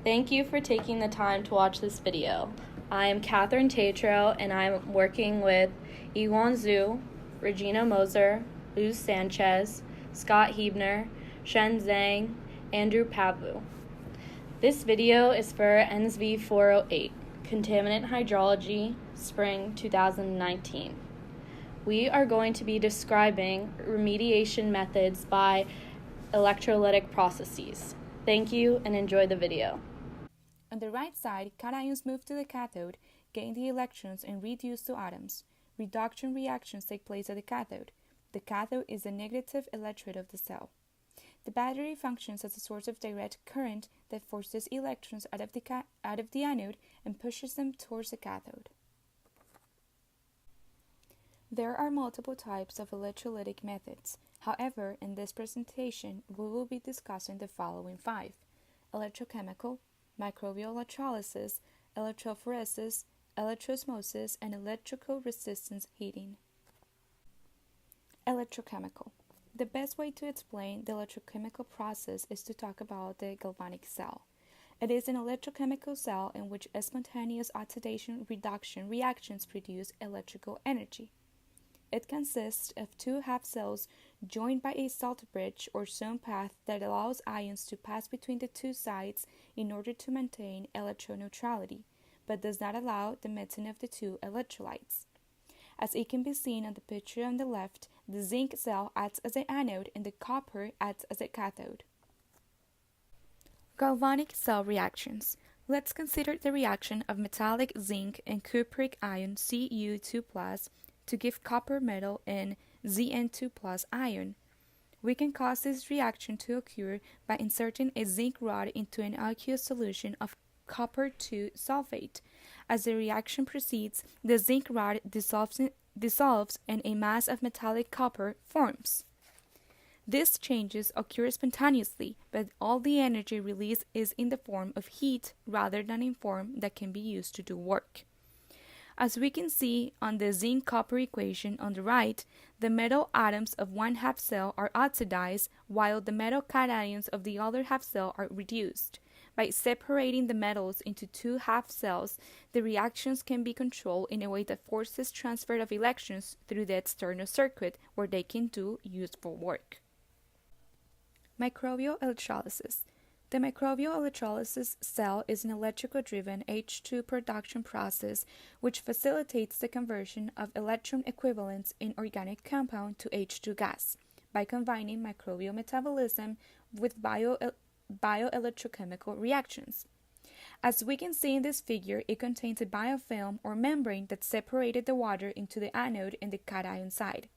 Thank you for taking the time to watch this video. I am Catherine Tatro and I'm working with Iwan Zhu, Regina Moser, Luz Sanchez, Scott Hebner, Shen Zhang, Andrew Pavu. This video is for NSV 408, Contaminant Hydrology, Spring 2019. We are going to be describing remediation methods by electrolytic processes. Thank you and enjoy the video. On the right side, cations move to the cathode, gain the electrons, and reduce to atoms. Reduction reactions take place at the cathode. The cathode is the negative electrode of the cell. The battery functions as a source of direct current that forces electrons out of the anode and pushes them towards the cathode. There are multiple types of electrolytic methods. However, in this presentation, we will be discussing the following 5: electrochemical, microbial electrolysis, electrophoresis, electro-osmosis, and electrical resistance heating. Electrochemical. The best way to explain the electrochemical process is to talk about the galvanic cell. It is an electrochemical cell in which spontaneous oxidation-reduction reactions produce electrical energy. It consists of two half cells joined by a salt bridge or zone path that allows ions to pass between the two sides in order to maintain electroneutrality, but does not allow the meeting of the two electrolytes. As it can be seen on the picture on the left, the zinc cell acts as an anode and the copper acts as a cathode. Galvanic cell reactions. Let's consider the reaction of metallic zinc and cupric ion Cu2+ to give copper metal and Zn2+ ion. We can cause this reaction to occur by inserting a zinc rod into an aqueous solution of copper 2 sulfate. As the reaction proceeds, the zinc rod dissolves and a mass of metallic copper forms. These changes occur spontaneously, but all the energy released is in the form of heat rather than in form that can be used to do work. As we can see on the zinc-copper equation on the right, the metal atoms of one half cell are oxidized, while the metal cations of the other half cell are reduced. By separating the metals into two half cells, the reactions can be controlled in a way that forces transfer of electrons through the external circuit where they can do useful work. Microbial electrolysis. The microbial electrolysis cell is an electrical-driven H2 production process which facilitates the conversion of electron equivalents in organic compound to H2 gas by combining microbial metabolism with bioelectrochemical reactions. As we can see in this figure, it contains a biofilm or membrane that separated the water into the anode and the cation side.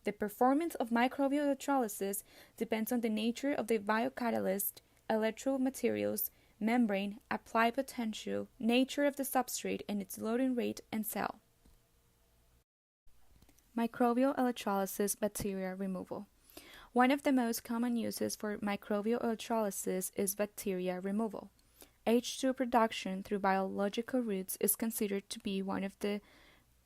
The performance of microbial electrolysis depends on the nature of the biocatalyst, electrode materials, membrane, applied potential, nature of the substrate, and its loading rate and cell. Microbial electrolysis bacteria removal. One of the most common uses for microbial electrolysis is bacteria removal. H2 production through biological routes is considered to be one of the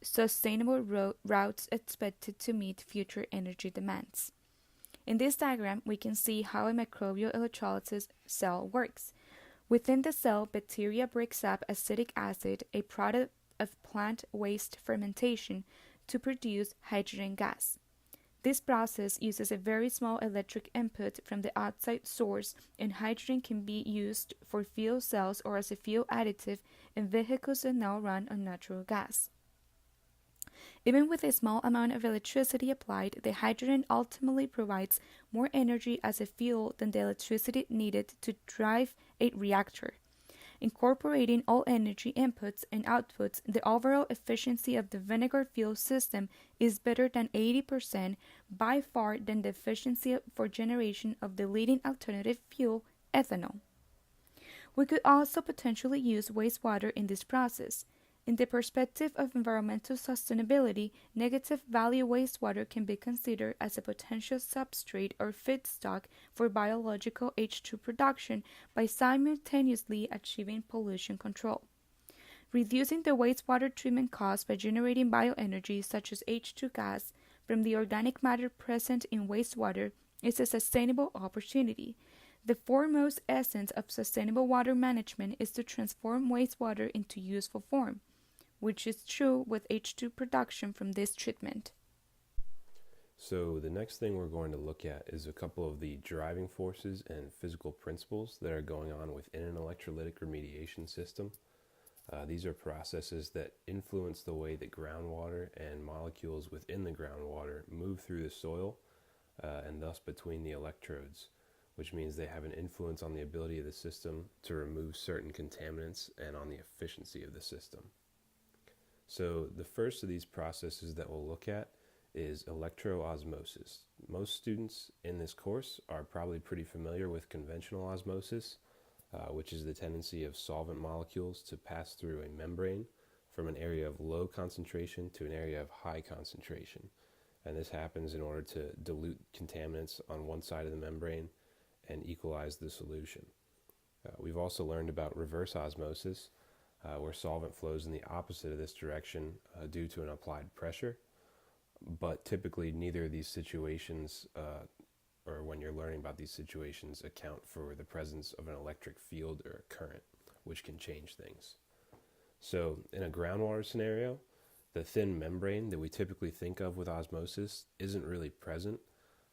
sustainable routes expected to meet future energy demands. In this diagram, we can see how a microbial electrolysis cell works. Within the cell, bacteria breaks up acetic acid, a product of plant waste fermentation, to produce hydrogen gas. This process uses a very small electric input from the outside source, and hydrogen can be used for fuel cells or as a fuel additive in vehicles that now run on natural gas. Even with a small amount of electricity applied, the hydrogen ultimately provides more energy as a fuel than the electricity needed to drive a reactor. Incorporating all energy inputs and outputs, the overall efficiency of the vinegar fuel system is better than 80%, by far than the efficiency for generation of the leading alternative fuel, ethanol. We could also potentially use wastewater in this process. In the perspective of environmental sustainability, negative value wastewater can be considered as a potential substrate or feedstock for biological H2 production by simultaneously achieving pollution control. Reducing the wastewater treatment cost by generating bioenergy such as H2 gas from the organic matter present in wastewater is a sustainable opportunity. The foremost essence of sustainable water management is to transform wastewater into useful form, which is true with H2 production from this treatment. So the next thing we're going to look at is a couple of the driving forces and physical principles that are going on within an electrolytic remediation system. These are processes that influence the way that groundwater and molecules within the groundwater move through the soil and thus between the electrodes, which means they have an influence on the ability of the system to remove certain contaminants and on the efficiency of the system. So the first of these processes that we'll look at is electro-osmosis. Most students in this course are probably pretty familiar with conventional osmosis, which is the tendency of solvent molecules to pass through a membrane from an area of low concentration to an area of high concentration. And this happens in order to dilute contaminants on one side of the membrane and equalize the solution. We've also learned about reverse osmosis, where solvent flows in the opposite of this direction due to an applied pressure. But typically neither of these situations, or when you're learning about these situations, account for the presence of an electric field or a current, which can change things. So in a groundwater scenario, the thin membrane that we typically think of with osmosis isn't really present.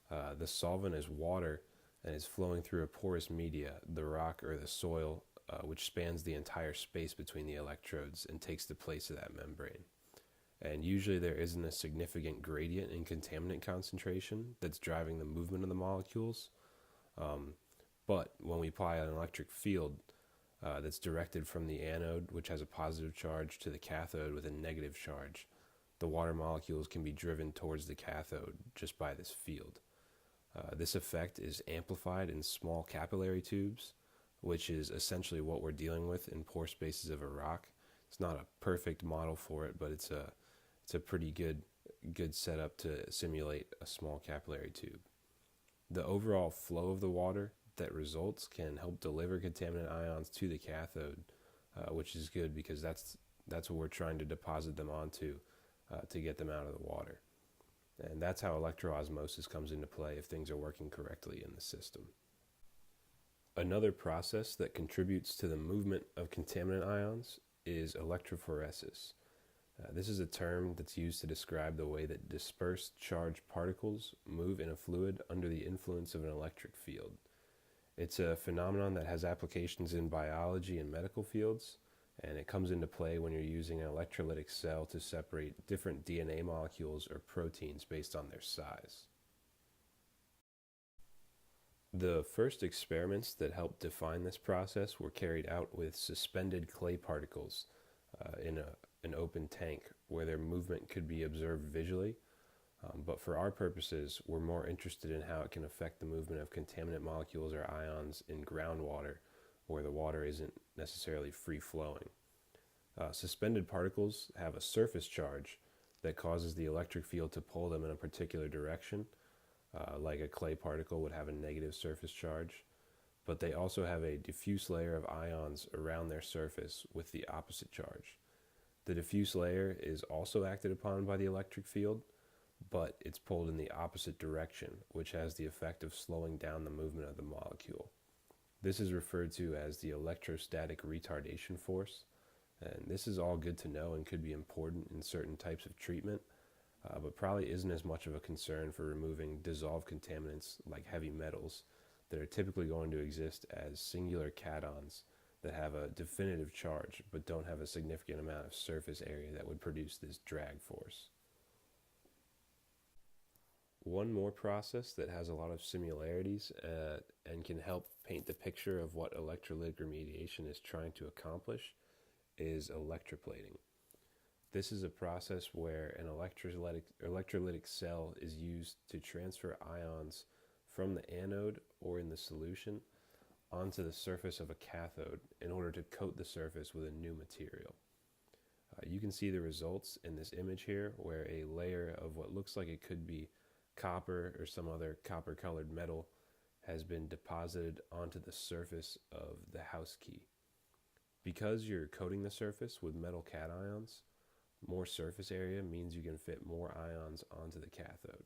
The solvent is water and is flowing through a porous media, the rock or the soil, which spans the entire space between the electrodes and takes the place of that membrane. And usually there isn't a significant gradient in contaminant concentration that's driving the movement of the molecules. But when we apply an electric field that's directed from the anode, which has a positive charge, to the cathode with a negative charge, the water molecules can be driven towards the cathode just by this field. This effect is amplified in small capillary tubes, which is essentially what we're dealing with in pore spaces of a rock. It's not a perfect model for it, but it's a pretty good setup to simulate a small capillary tube. The overall flow of the water that results can help deliver contaminant ions to the cathode, which is good because that's what we're trying to deposit them onto to get them out of the water. And that's how electro-osmosis comes into play if things are working correctly in the system. Another process that contributes to the movement of contaminant ions is electrophoresis. This is a term that's used to describe the way that dispersed charged particles move in a fluid under the influence of an electric field. It's a phenomenon that has applications in biology and medical fields, and it comes into play when you're using an electrolytic cell to separate different DNA molecules or proteins based on their size. The first experiments that helped define this process were carried out with suspended clay particles in an open tank where their movement could be observed visually. But for our purposes, we're more interested in how it can affect the movement of contaminant molecules or ions in groundwater, where the water isn't necessarily free-flowing. Suspended particles have a surface charge that causes the electric field to pull them in a particular direction, like a clay particle would have a negative surface charge, but they also have a diffuse layer of ions around their surface with the opposite charge. The diffuse layer is also acted upon by the electric field, but it's pulled in the opposite direction, which has the effect of slowing down the movement of the molecule. This is referred to as the electrostatic retardation force, and this is all good to know and could be important in certain types of treatment, but probably isn't as much of a concern for removing dissolved contaminants like heavy metals that are typically going to exist as singular cations that have a definitive charge but don't have a significant amount of surface area that would produce this drag force. One more process that has a lot of similarities and can help paint the picture of what electrolytic remediation is trying to accomplish is electroplating. This is a process where an electrolytic cell is used to transfer ions from the anode or in the solution onto the surface of a cathode in order to coat the surface with a new material. You can see the results in this image here, where a layer of what looks like it could be copper or some other copper-colored metal has been deposited onto the surface of the house key. Because you're coating the surface with metal cations, more surface area means you can fit more ions onto the cathode.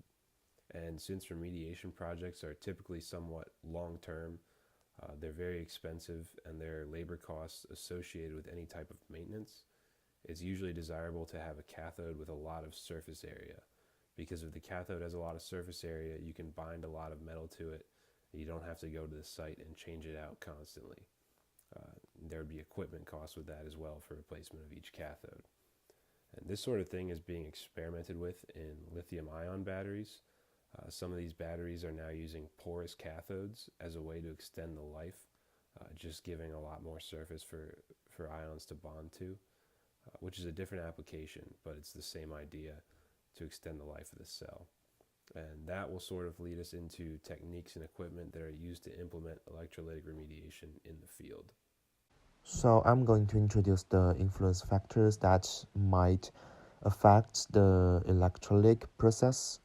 And since remediation projects are typically somewhat long-term, They're very expensive, and their labor costs associated with any type of maintenance. It's usually desirable to have a cathode with a lot of surface area, because if the cathode has a lot of surface area, you can bind a lot of metal to it. You don't have to go to the site and change it out constantly. There would be equipment costs with that as well for replacement of each cathode. And this sort of thing is being experimented with in lithium-ion batteries. Some of these batteries are now using porous cathodes as a way to extend the life, just giving a lot more surface for ions to bond to, which is a different application, but it's the same idea to extend the life of the cell. And that will sort of lead us into techniques and equipment that are used to implement electrolytic remediation in the field. So I'm going to introduce the influence factors that might affect the electrolytic process.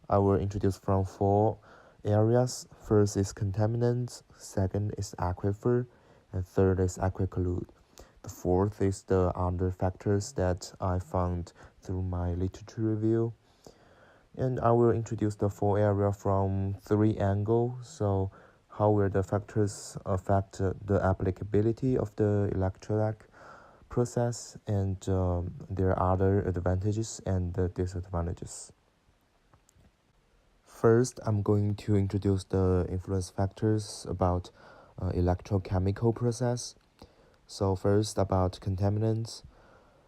I will introduce from 4 areas. First is contaminants, second is aquifer, and third is aquiclude. The fourth is the other factors that I found through my literature review. And I will introduce the 4 area from 3 angles. So how will the factors affect the applicability of the electrolytic process, and their other advantages and disadvantages. First, I'm going to introduce the influence factors about electrochemical process. So first, about contaminants.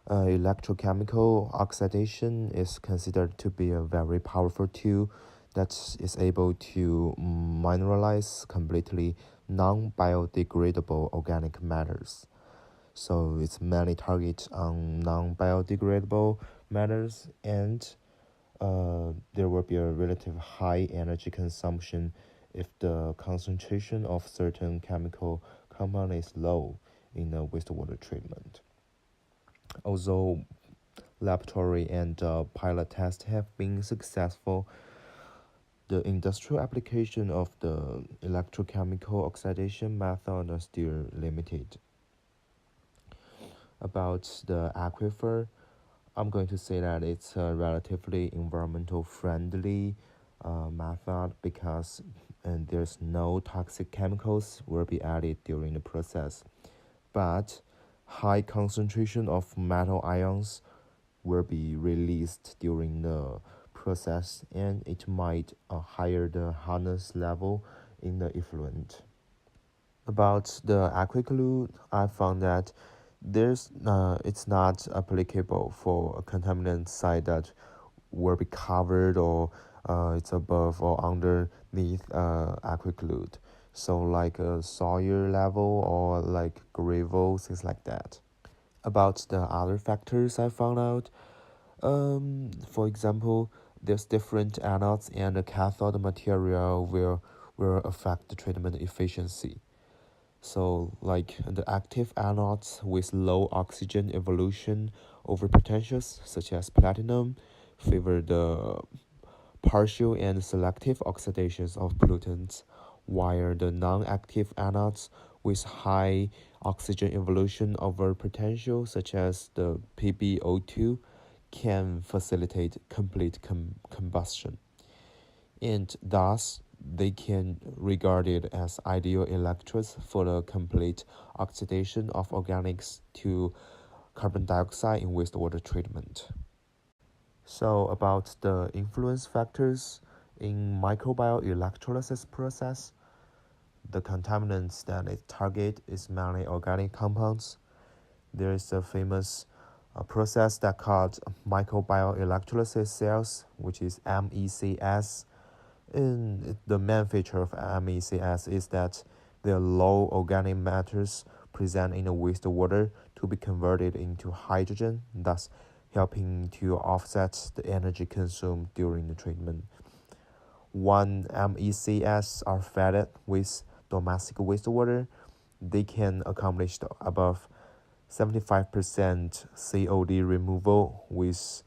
Electrochemical oxidation is considered to be a very powerful tool that is able to mineralize completely non-biodegradable organic matters. So it's mainly target on non-biodegradable matters, and there will be a relative high energy consumption if the concentration of certain chemical compound is low in a wastewater treatment. Although laboratory and pilot tests have been successful, the industrial application of the electrochemical oxidation method are still limited. About the aquifer, I'm going to say that it's a relatively environmental friendly method because there's no toxic chemicals will be added during the process, but high concentration of metal ions will be released during the process, and it might higher the hardness level in the effluent. About the aquiclude, I found that it's not applicable for a contaminant site that will be covered or it's above or underneath aquiclude. So like a soil level or like gravel, things like that. About the other factors I found out, for example, there's different anodes and the cathode material will affect the treatment efficiency. So like the active anodes with low oxygen evolution over potentials such as platinum favor the partial and selective oxidations of pollutants, while the non-active anodes with high oxygen evolution over potential such as the PbO2 can facilitate complete combustion, and thus they can regarded as ideal electrodes for the complete oxidation of organics to carbon dioxide in wastewater treatment. So about the influence factors in microbial electrolysis process, the contaminants that it target is mainly organic compounds. There is a famous process that called microbial electrolysis cells, which is MECS. And the main feature of MECS is that the low organic matters present in the wastewater to be converted into hydrogen, thus helping to offset the energy consumed during the treatment. When MECS are fed with domestic wastewater, they can accomplish above 75% COD removal with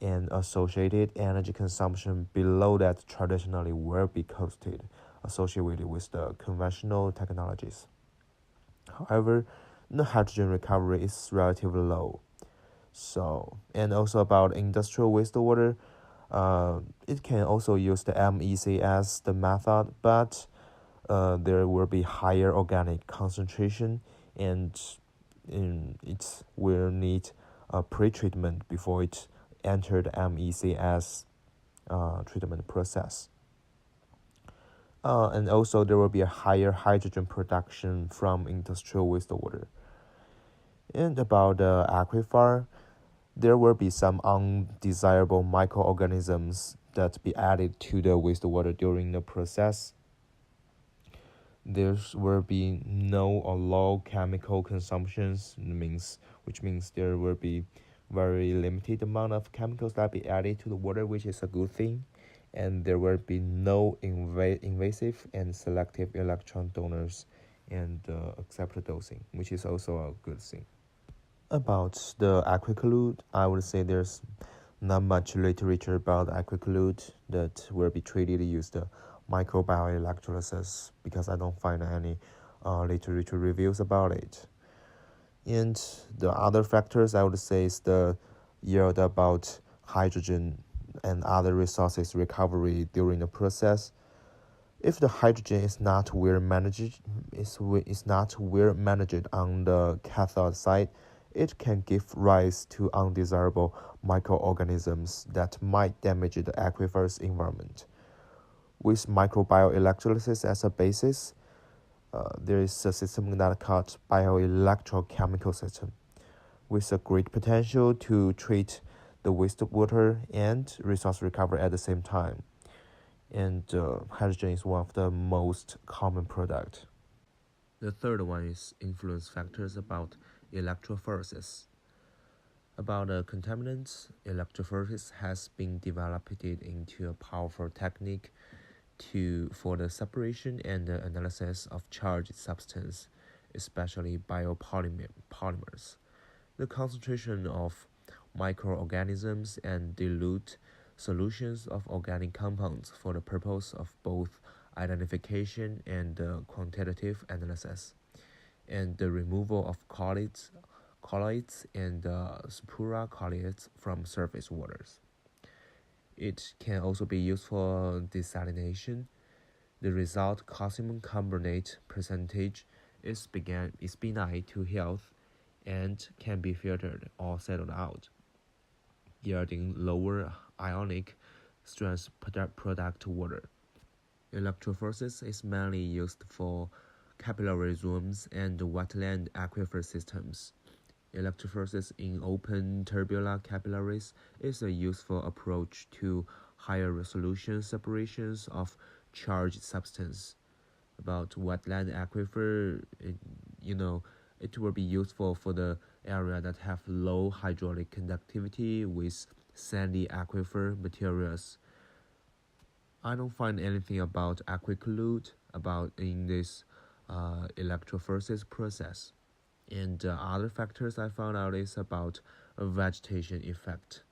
an associated energy consumption below that traditionally will be costed associated with the conventional technologies. However, the hydrogen recovery is relatively low. So, and also about industrial wastewater, it can also use the MECS the method, but there will be higher organic concentration, and it will need a pre-treatment before it entered the MECS treatment process. And also there will be a higher hydrogen production from industrial wastewater. And about the aquifer, there will be some undesirable microorganisms that be added to the wastewater during the process. There will be no or low chemical consumptions, which means there will be very limited amount of chemicals that be added to the water, which is a good thing. And there will be no invasive and selective electron donors and acceptor dosing, which is also a good thing. About the aquicolude, I would say there's not much literature about aquicolude that will be treated to use the microbial electrolysis, because I don't find any literature reviews about it. And the other factors I would say is the yield about hydrogen and other resources recovery during the process. If the hydrogen is not well managed, on the cathode side, it can give rise to undesirable microorganisms that might damage the aquifer's environment. With microbial electrolysis as a basis, there is a system that called bioelectrochemical system, with a great potential to treat the wastewater and resource recovery at the same time. And hydrogen is one of the most common product. The third one is influence factors about electrophoresis. About the contaminants, electrophoresis has been developed into a powerful technique for the separation and the analysis of charged substance, especially biopolymers. The concentration of microorganisms and dilute solutions of organic compounds for the purpose of both identification and quantitative analysis, and the removal of colloids and supercolloids from surface waters. It can also be used for desalination. The result calcium carbonate percentage is benign to health and can be filtered or settled out, yielding lower ionic strength product water. Electrophoresis is mainly used for capillary zones and wetland aquifer systems. Electrophoresis in open tubular capillaries is a useful approach to higher resolution separations of charged substance. About wetland aquifer, it will be useful for the area that have low hydraulic conductivity with sandy aquifer materials. I don't find anything about aquicolude in this electrophoresis process. And other factors I found out is about a vegetation effect.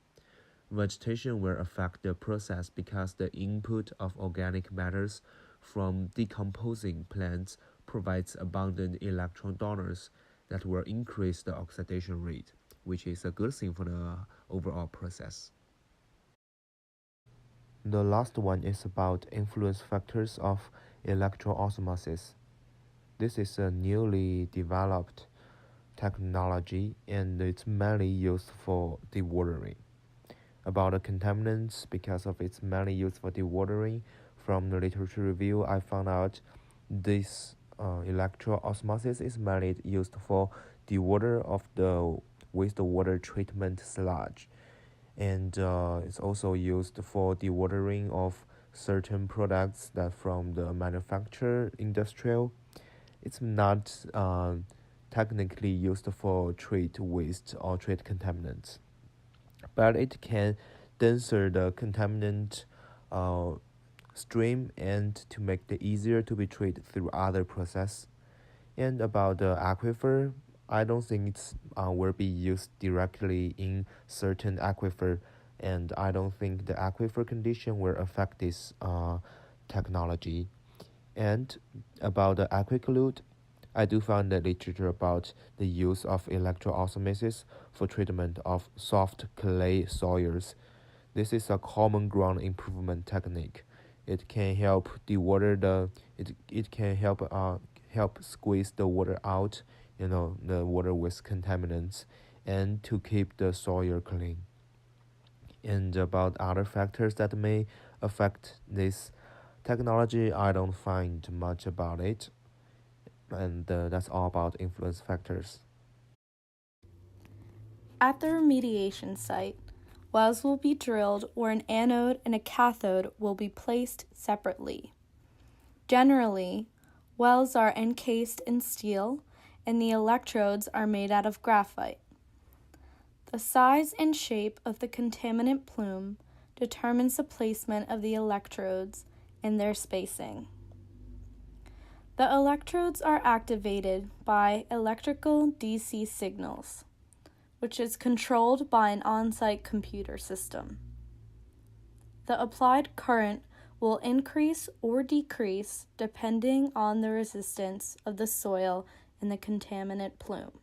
Vegetation will affect the process because the input of organic matters from decomposing plants provides abundant electron donors that will increase the oxidation rate, which is a good thing for the overall process. The last one is about influence factors of electro-osmosis. This is a newly developed technology, and it's mainly used for dewatering. About the contaminants, because of its mainly used for dewatering, from the literature review, I found out this electro-osmosis is mainly used for dewater of the wastewater treatment sludge, and it's also used for dewatering of certain products that from the manufacture industrial. It's not technically used for treat waste or treat contaminants, but it can denser the contaminant stream and to make it easier to be treated through other process. And about the aquifer, I don't think it's will be used directly in certain aquifer, and I don't think the aquifer condition will affect this technology. And about the aquicolude, I do find the literature about the use of electro-osmosis for treatment of soft clay soils. This is a common ground improvement technique, It can help it can help squeeze the water out, the water with contaminants, and to keep the soil clean. And about other factors that may affect this technology, I don't find much about it. And that's all about influence factors. At the remediation site, wells will be drilled where an anode and a cathode will be placed separately. Generally, wells are encased in steel and the electrodes are made out of graphite. The size and shape of the contaminant plume determines the placement of the electrodes and their spacing. The electrodes are activated by electrical DC signals, which is controlled by an on-site computer system. The applied current will increase or decrease depending on the resistance of the soil and the contaminant plume.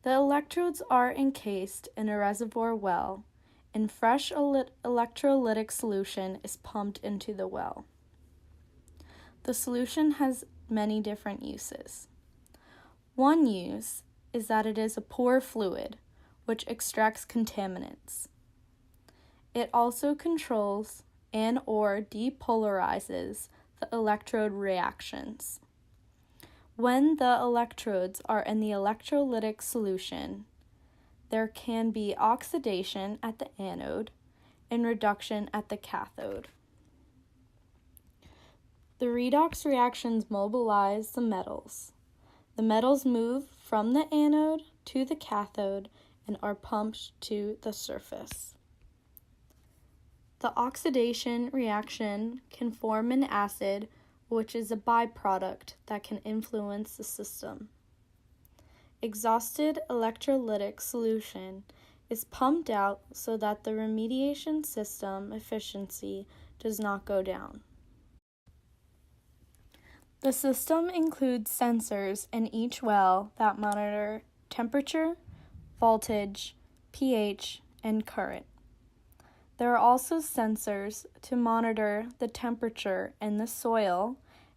The electrodes are encased in a reservoir well, and fresh electrolytic solution is pumped into the well. The solution has many different uses. One use is that it is a pore fluid, which extracts contaminants. It also controls and/or depolarizes the electrode reactions. When the electrodes are in the electrolytic solution, there can be oxidation at the anode and reduction at the cathode. The redox reactions mobilize the metals. The metals move from the anode to the cathode and are pumped to the surface. The oxidation reaction can form an acid, which is a byproduct that can influence the system. Exhausted electrolytic solution is pumped out so that the remediation system efficiency does not go down. The system includes sensors in each well that monitor temperature, voltage, pH, and current. There are also sensors to monitor the temperature in the soil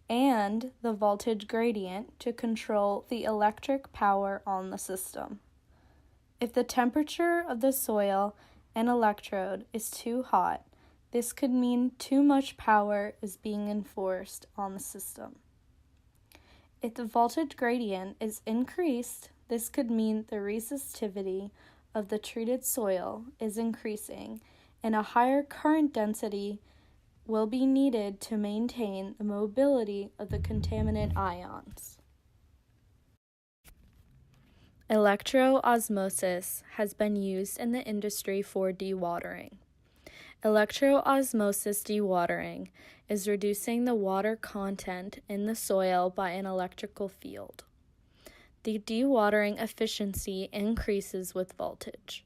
and the voltage gradient to control the electric power on the system. If the temperature of the soil and electrode is too hot, this could mean too much power is being enforced on the system. If the voltage gradient is increased, this could mean the resistivity of the treated soil is increasing and a higher current density will be needed to maintain the mobility of the contaminant ions. Electro-osmosis has been used in the industry for dewatering. Electro-osmosis dewatering is reducing the water content in the soil by an electrical field. The dewatering efficiency increases with voltage.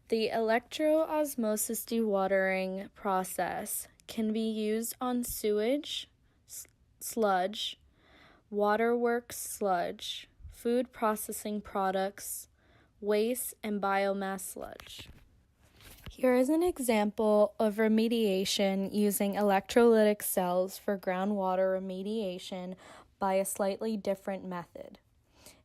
The electro-osmosis dewatering process can be used on sewage, sludge, waterworks sludge, food processing products, waste, and biomass sludge. Here is an example of remediation using electrolytic cells for groundwater remediation by a slightly different method.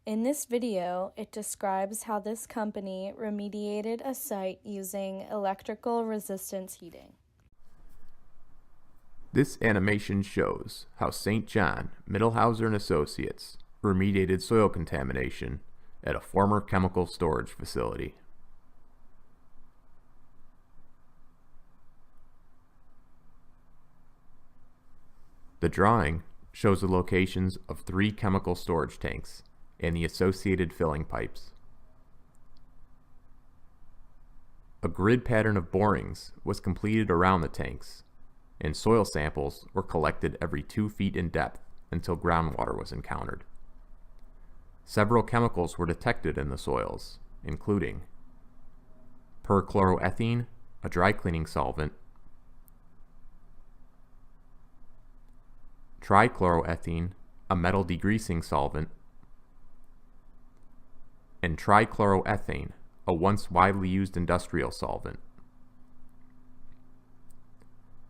In this video, it describes how this company remediated a site using electrical resistance heating. This animation shows how St. John, Mittelhauser and Associates remediated soil contamination at a former chemical storage facility. The drawing shows the locations of 3 chemical storage tanks and the associated filling pipes. A grid pattern of borings was completed around the tanks, and soil samples were collected every 2 feet in depth until groundwater was encountered. Several chemicals were detected in the soils, including perchloroethene, a dry cleaning solvent, trichloroethene, a metal degreasing solvent, and trichloroethane, a once widely used industrial solvent.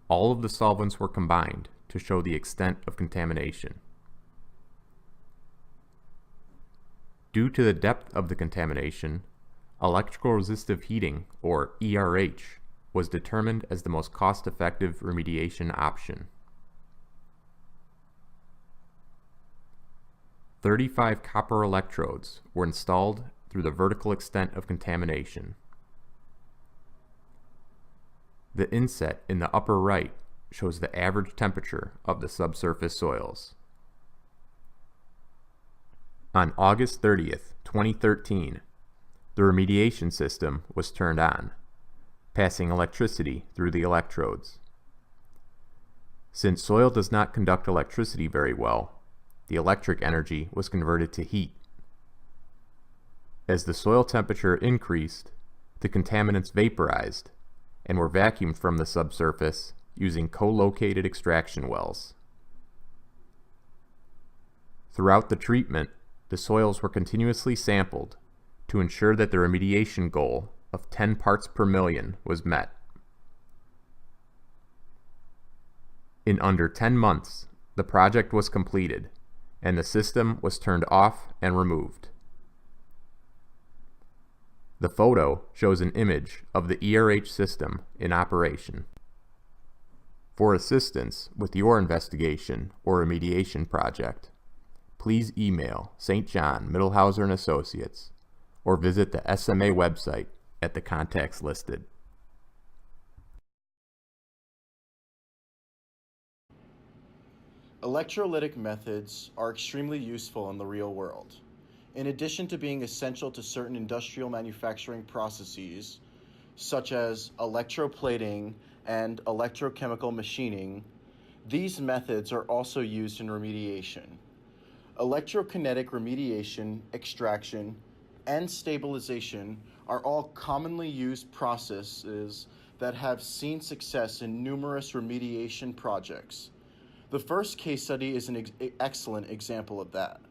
all of the solvents were combined to show the extent of contamination. Due to the depth of the contamination, electrical resistive heating, or ERH, was determined as the most cost-effective remediation option. 35 copper electrodes were installed through the vertical extent of contamination. The inset in the upper right shows the average temperature of the subsurface soils. On August 30th, 2013, the remediation system was turned on, passing electricity through the electrodes. Since soil does not conduct electricity very well, the electric energy was converted to heat. As the soil temperature increased, the contaminants vaporized and were vacuumed from the subsurface using co-located extraction wells. Throughout the treatment, the soils were continuously sampled to ensure that the remediation goal of 10 parts per million was met. In under 10 months, the project was completed, and the system was turned off and removed. The photo shows an image of the ERH system in operation. For assistance with your investigation or remediation project, please email St. John Middlehauser & Associates or visit the SMA website at the contacts listed. Electrolytic methods are extremely useful in the real world. In addition to being essential to certain industrial manufacturing processes, such as electroplating and electrochemical machining, these methods are also used in remediation. Electrokinetic remediation, extraction, and stabilization are all commonly used processes that have seen success in numerous remediation projects. The first case study is an excellent example of that.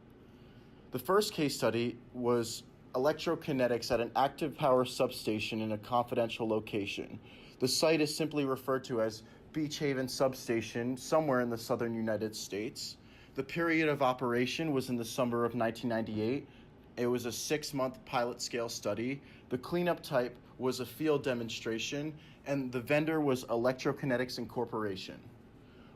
The first case study was electrokinetics at an active power substation in a confidential location. The site is simply referred to as Beach Haven Substation, somewhere in the southern United States. The period of operation was in the summer of 1998. It was a 6-month pilot scale study. The cleanup type was a field demonstration, and the vendor was Electrokinetics Incorporation.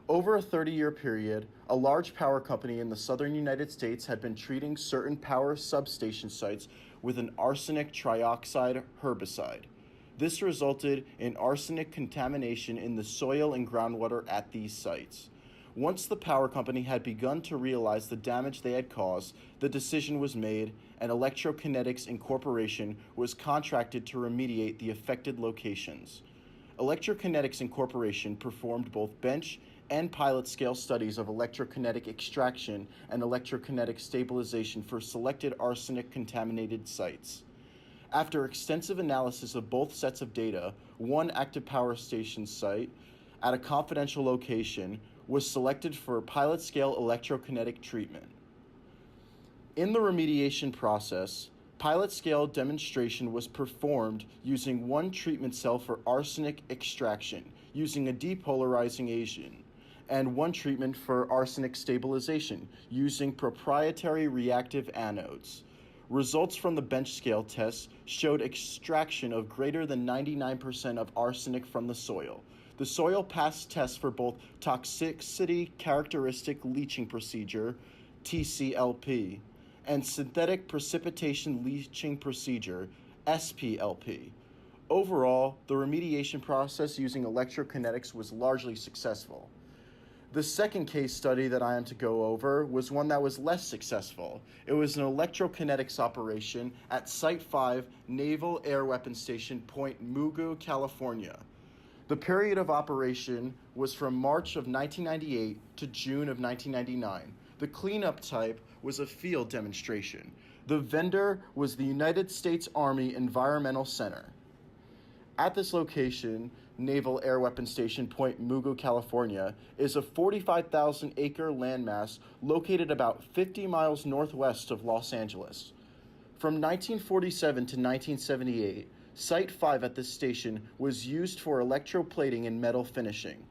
Over a 30-year period, a large power company in the southern United States had been treating certain power substation sites with an arsenic trioxide herbicide. This resulted in arsenic contamination in the soil and groundwater at these sites. Once the power company had begun to realize the damage they had caused, the decision was made, and Electrokinetics Incorporation was contracted to remediate the affected locations. Electrokinetics Incorporation performed both bench and pilot-scale studies of electrokinetic extraction and electrokinetic stabilization for selected arsenic-contaminated sites. After extensive analysis of both sets of data, one active power station site at a confidential location was selected for pilot-scale electrokinetic treatment. In the remediation process, pilot-scale demonstration was performed using one treatment cell for arsenic extraction using a depolarizing agent, and one treatment for arsenic stabilization using proprietary reactive anodes. Results from the bench scale tests showed extraction of greater than 99% of arsenic from the soil. The soil passed tests for both toxicity characteristic leaching procedure, TCLP, and synthetic precipitation leaching procedure, SPLP. Overall, the remediation process using electrokinetics was largely successful. The second case study that I am to go over was one that was less successful. It was an electrokinetics operation at Site 5 Naval Air Weapons Station, Point Mugu, California. The period of operation was from March of 1998 to June of 1999. The cleanup type was a field demonstration. The vendor was the United States Army Environmental Center. At this location, Naval Air Weapons Station, Point Mugu, California, is a 45,000-acre landmass located about 50 miles northwest of Los Angeles. From 1947 to 1978, Site 5 at this station was used for electroplating and metal finishing.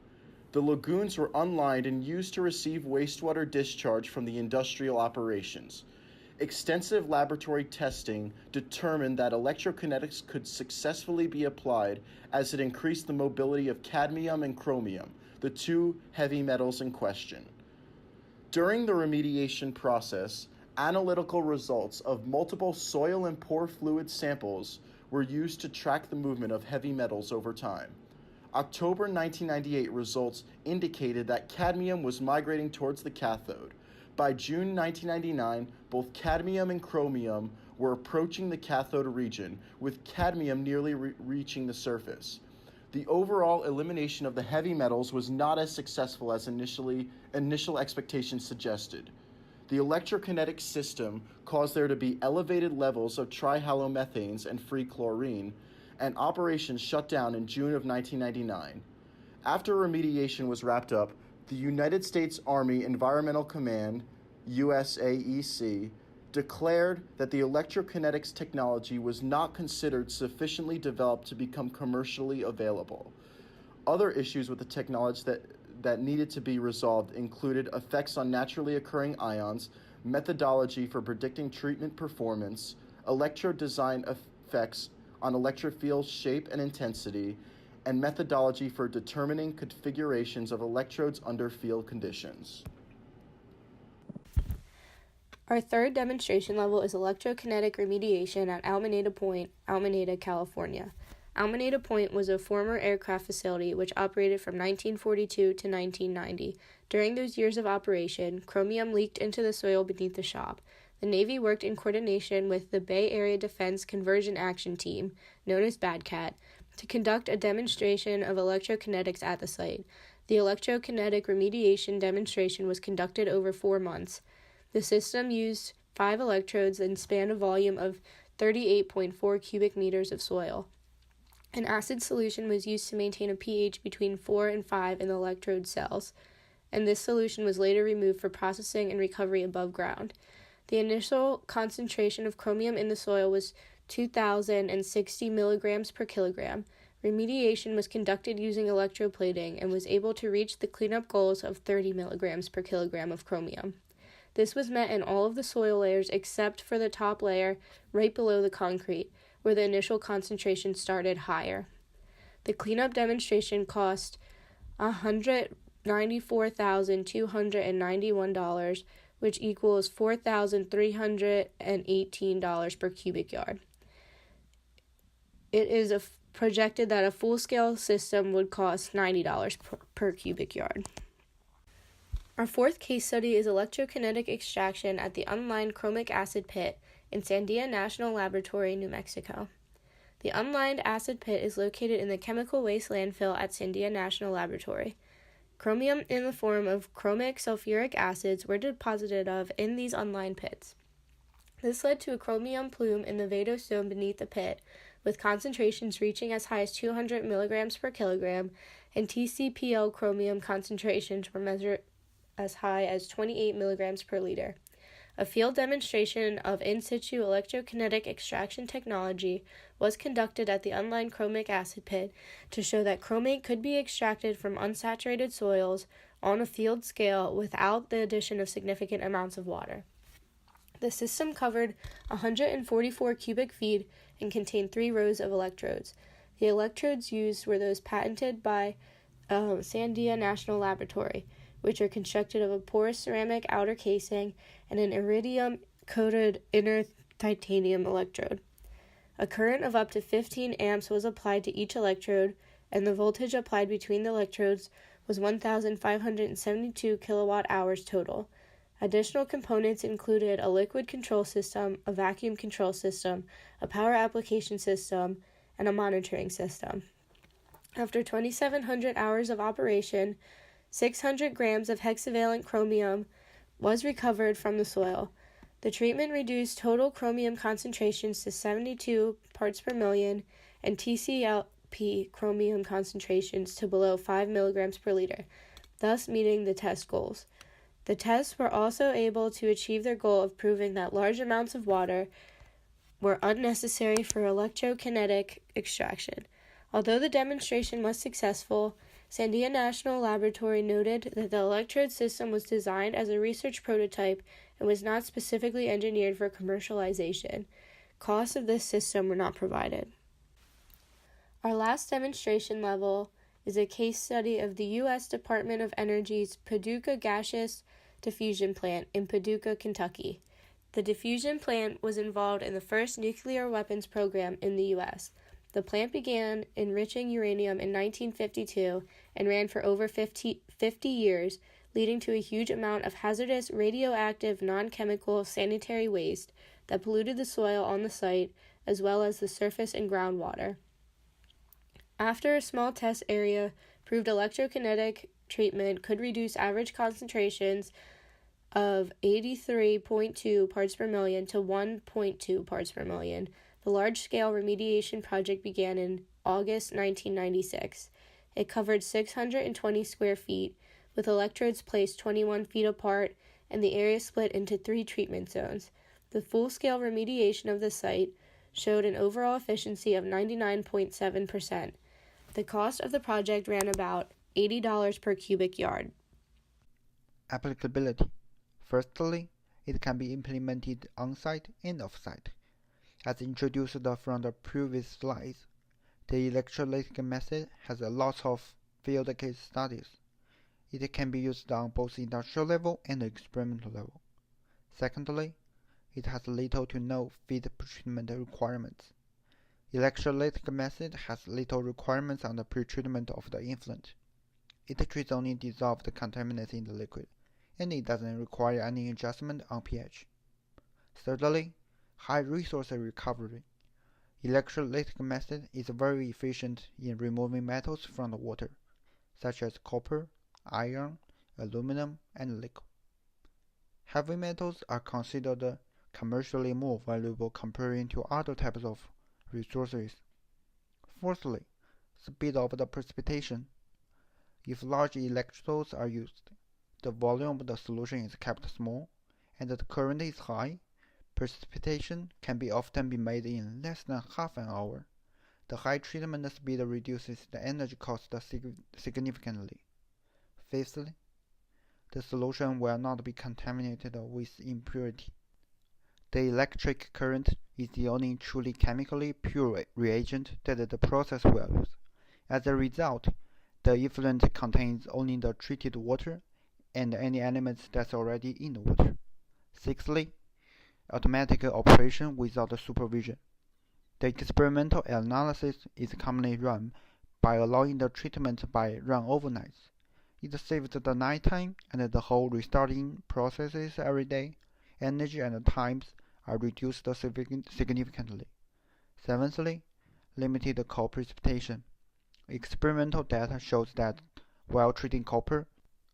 The lagoons were unlined and used to receive wastewater discharge from the industrial operations. Extensive laboratory testing determined that electrokinetics could successfully be applied as it increased the mobility of cadmium and chromium, the two heavy metals in question. During the remediation process, analytical results of multiple soil and pore fluid samples were used to track the movement of heavy metals over time. October 1998 results indicated that cadmium was migrating towards the cathode. By June 1999, both cadmium and chromium were approaching the cathode region, with cadmium nearly reaching the surface. The overall elimination of the heavy metals was not as successful as initial expectations suggested. The electrokinetic system caused there to be elevated levels of trihalomethanes and free chlorine, and operations shut down in June of 1999. After remediation was wrapped up, the United States Army Environmental Command, USAEC, declared that the electrokinetics technology was not considered sufficiently developed to become commercially available. Other issues with the technology that needed to be resolved included effects on naturally occurring ions, methodology for predicting treatment performance, electrode design effects on electric field shape and intensity, and methodology for determining configurations of electrodes under field conditions. Our third demonstration level is electrokinetic remediation at Alameda Point, Alameda, California. Alameda Point was a former aircraft facility which operated from 1942 to 1990. During those years of operation, chromium leaked into the soil beneath the shop. The Navy worked in coordination with the Bay Area Defense Conversion Action Team, known as BADCAT, to conduct a demonstration of electrokinetics at the site. The electrokinetic remediation demonstration was conducted over 4 months. The system used 5 electrodes and spanned a volume of 38.4 cubic meters of soil. An acid solution was used to maintain a pH between 4 and 5 in the electrode cells, and this solution was later removed for processing and recovery above ground. The initial concentration of chromium in the soil was 2,060 milligrams per kilogram. Remediation was conducted using electroplating and was able to reach the cleanup goals of 30 milligrams per kilogram of chromium. This was met in all of the soil layers except for the top layer right below the concrete, where the initial concentration started higher. The cleanup demonstration cost $194,291, which equals $4,318 per cubic yard. It is projected that a full-scale system would cost $90 per cubic yard. Our fourth case study is electrokinetic extraction at the unlined chromic acid pit in Sandia National Laboratory, New Mexico. The unlined acid pit is located in the chemical waste landfill at Sandia National Laboratory. Chromium in the form of chromic sulfuric acids were deposited in these unlined pits. This led to a chromium plume in the Vado stone beneath the pit, with concentrations reaching as high as 200 milligrams per kilogram, and TCPL chromium concentrations were measured as high as 28 milligrams per liter. A field demonstration of in-situ electrokinetic extraction technology was conducted at the unlined chromic acid pit to show that chromate could be extracted from unsaturated soils on a field scale without the addition of significant amounts of water. The system covered 144 cubic feet and contained 3 rows of electrodes. The electrodes used were those patented by Sandia National Laboratory, which are constructed of a porous ceramic outer casing and an iridium-coated inner titanium electrode. A current of up to 15 amps was applied to each electrode, and the voltage applied between the electrodes was 1,572 kilowatt hours total. Additional components included a liquid control system, a vacuum control system, a power application system, and a monitoring system. After 2,700 hours of operation, 600 grams of hexavalent chromium was recovered from the soil. The treatment reduced total chromium concentrations to 72 parts per million and TCLP chromium concentrations to below 5 milligrams per liter, thus meeting the test goals. The tests were also able to achieve their goal of proving that large amounts of water were unnecessary for electrokinetic extraction. Although the demonstration was successful, Sandia National Laboratory noted that the electrode system was designed as a research prototype and was not specifically engineered for commercialization. Costs of this system were not provided. Our last demonstration level is a case study of the U.S. Department of Energy's Paducah Gaseous Diffusion Plant in Paducah, Kentucky. The diffusion plant was involved in the first nuclear weapons program in the U.S. The plant began enriching uranium in 1952 and ran for over 50 years, leading to a huge amount of hazardous radioactive non-chemical sanitary waste that polluted the soil on the site as well as the surface and groundwater. After a small test area proved electrokinetic treatment could reduce average concentrations of 83.2 parts per million to 1.2 parts per million, the large-scale remediation project began in August 1996. It covered 620 square feet, with electrodes placed 21 feet apart and the area split into 3 treatment zones. The full-scale remediation of the site showed an overall efficiency of 99.7%. The cost of the project ran about $80 per cubic yard. Applicability. Firstly, it can be implemented on-site and off-site. As introduced from the previous slides, the electrolytic method has a lot of field case studies. It can be used on both industrial level and experimental level. Secondly, it has little to no feed pretreatment requirements. Electrolytic method has little requirements on the pretreatment of the effluent. It treats only dissolved contaminants in the liquid, and it doesn't require any adjustment on pH. Thirdly, high resource recovery. Electrolytic method is very efficient in removing metals from the water, such as copper, iron, aluminum, and nickel. Heavy metals are considered commercially more valuable comparing to other types of resources. Fourthly, speed of the precipitation. If large electrodes are used, the volume of the solution is kept small, and the current is high, precipitation can often be made in less than half an hour. The high treatment speed reduces the energy cost significantly. Fifthly, the solution will not be contaminated with impurity. The electric current is the only truly chemically pure reagent that the process will use. As a result, the effluent contains only the treated water and any elements that's already in the water. Sixthly, automatic operation without supervision. The experimental analysis is commonly run by allowing the treatment by run overnight. It saves the night time and the whole restarting processes every day. Energy and times are reduced significantly. Seventhly, limited co-precipitation. Experimental data shows that while treating copper,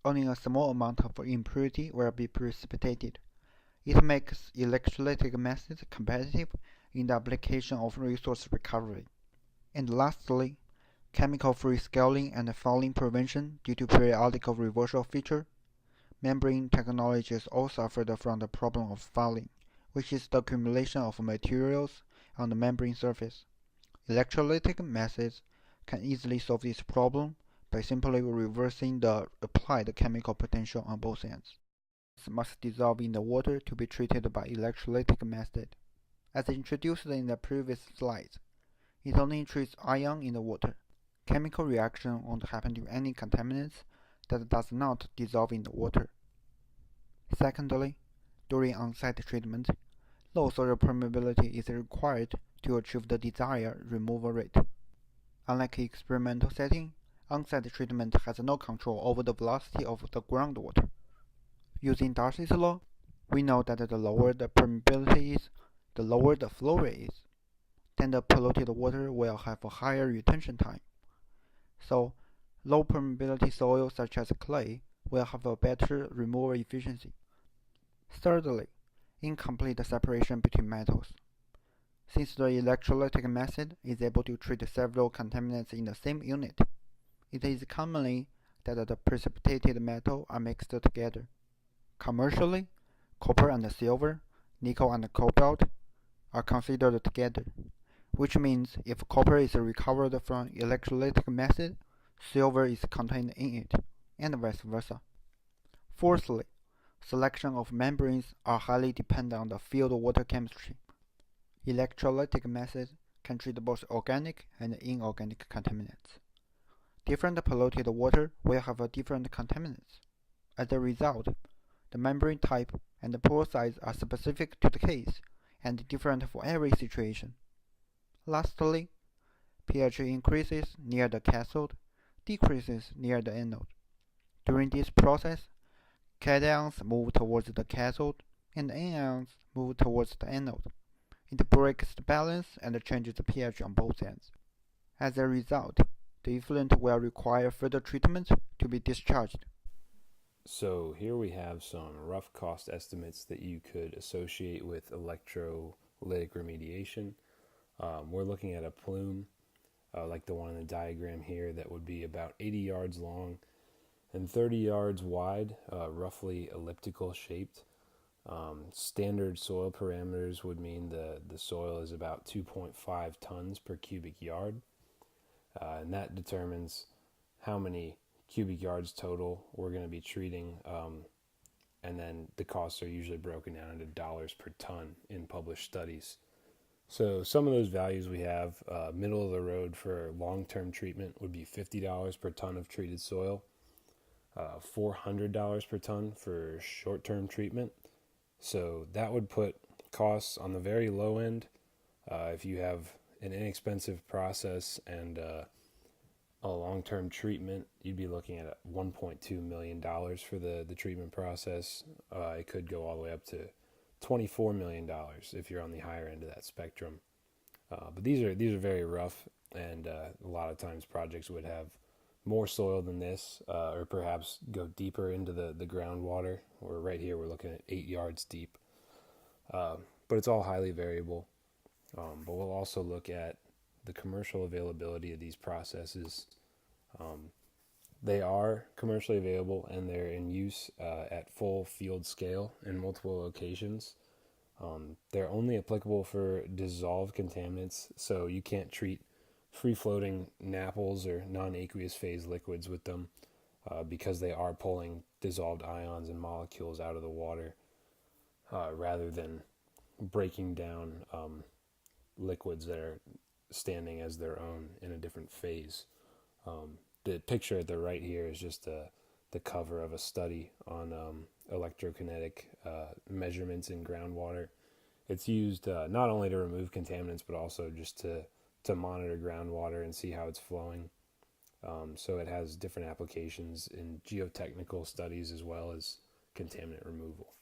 only a small amount of impurity will be precipitated. It makes electrolytic methods competitive in the application of resource recovery. And lastly, chemical-free scaling and fouling prevention due to periodic reversal feature. Membrane technologies all suffered from the problem of fouling, which is the accumulation of materials on the membrane surface. Electrolytic methods can easily solve this problem by simply reversing the applied chemical potential on both ends. It must dissolve in the water to be treated by electrolytic method. As introduced in the previous slides, it only treats ion in the water. Chemical reaction won't happen to any contaminants that does not dissolve in the water. Secondly, during on-site treatment, low soil permeability is required to achieve the desired removal rate. Unlike experimental setting, on-site treatment has no control over the velocity of the groundwater. Using Darcy's law, we know that the lower the permeability is, the lower the flow rate is. Then the polluted water will have a higher retention time. So, low permeability soil such as clay will have a better removal efficiency. Thirdly, incomplete separation between metals. Since the electrolytic method is able to treat several contaminants in the same unit, it is commonly that the precipitated metal are mixed together. Commercially, copper and silver, nickel and cobalt are considered together, which means if copper is recovered from electrolytic method, silver is contained in it, and vice versa. Fourthly, selection of membranes are highly dependent on the field water chemistry. Electrolytic methods can treat both organic and inorganic contaminants. Different polluted water will have different contaminants. As a result, the membrane type and the pore size are specific to the case and different for every situation. Lastly, pH increases near the cathode, decreases near the anode. During this process, cations move towards the cathode and anions move towards the anode. It breaks the balance and changes the pH on both ends. As a result, the effluent will require further treatment to be discharged. So here we have some rough cost estimates that you could associate with electrolytic remediation. We're looking at a plume like the one in the diagram here that would be about 80 yards long and 30 yards wide, roughly elliptical shaped. Standard soil parameters would mean the soil is about 2.5 tons per cubic yard, and that determines how many cubic yards total we're going to be treating, and then the costs are usually broken down into dollars per ton in published studies. So some of those values we have, middle of the road for long-term treatment would be $50 per ton of treated soil, $400 per ton for short-term treatment. So that would put costs on the very low end. If you have an inexpensive process and a long-term treatment, you'd be looking at $1.2 million for the treatment process. It could go all the way up to $24 million if you're on the higher end of that spectrum. But these are very rough, and a lot of times projects would have more soil than this, or perhaps go deeper into the groundwater. Or right here we're looking at 8 yards deep. But it's all highly variable. But we'll also look at the commercial availability of these processes. They are commercially available and they're in use at full field scale in multiple locations. They're only applicable for dissolved contaminants, so you can't treat free-floating NAPLs or non-aqueous phase liquids with them because they are pulling dissolved ions and molecules out of the water rather than breaking down liquids that are standing as their own in a different phase. The picture at the right here is just the cover of a study on electrokinetic measurements in groundwater. It's used not only to remove contaminants, but also just to monitor groundwater and see how it's flowing. So it has different applications in geotechnical studies as well as contaminant removal.